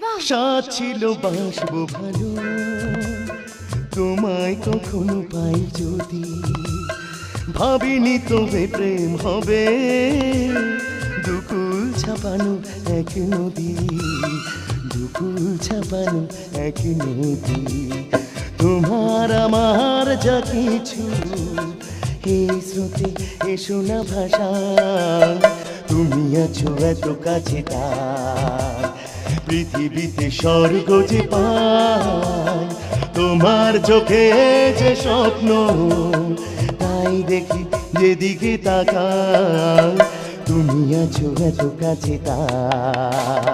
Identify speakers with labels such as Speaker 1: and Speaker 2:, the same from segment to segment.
Speaker 1: সাথ ছিল বাসবো ভালো, তোমায় কখনো পাই যদি। ভাবিনি তবে প্রেম হবে দুকুল ছাপানো এক নদী, দুকুল ছাপানো এক নদী। তোমার আমার যা কিছু এই স্রোতে এসো না ভাষা, তুমি আছো এত কাছে তার পৃথিবীতে স্বর্গ যে পাই। তোমার চোখে যে স্বপ্ন তাই দেখি যেদিকে তাকাই, তুমি আছো এত কাছে তার।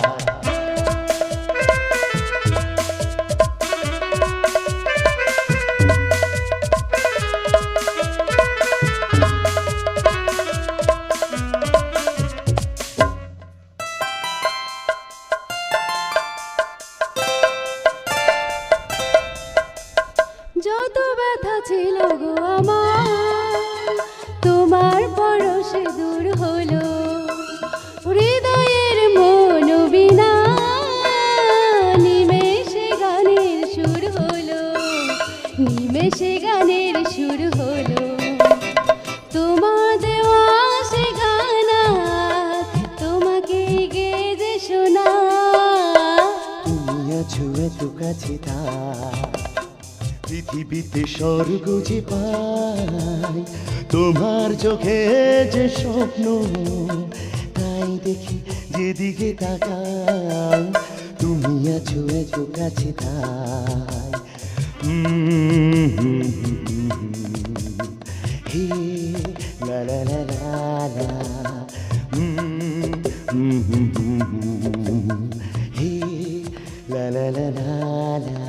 Speaker 2: যত ব্যথা ছিল গো আমার, তোমার পরশে দূর হলো। হৃদয়ের মন বিনা নিমেষে গানের সুর হলো, নিমেষে গানের সুর হলো। তোমার দেওয়া সে গান তোমাকে গেয়ে শোনা,
Speaker 1: তুমি আছো এত কাছে তার পৃথিবীতে স্বর্গ যে পাই। তোমার চোখে যে স্বপ্ন তাই দেখি যেদিকে তাকাই, তুমি আছো এত কাছে তাই। হে লা লা লা লা লা, হে লা লা লা লা লা।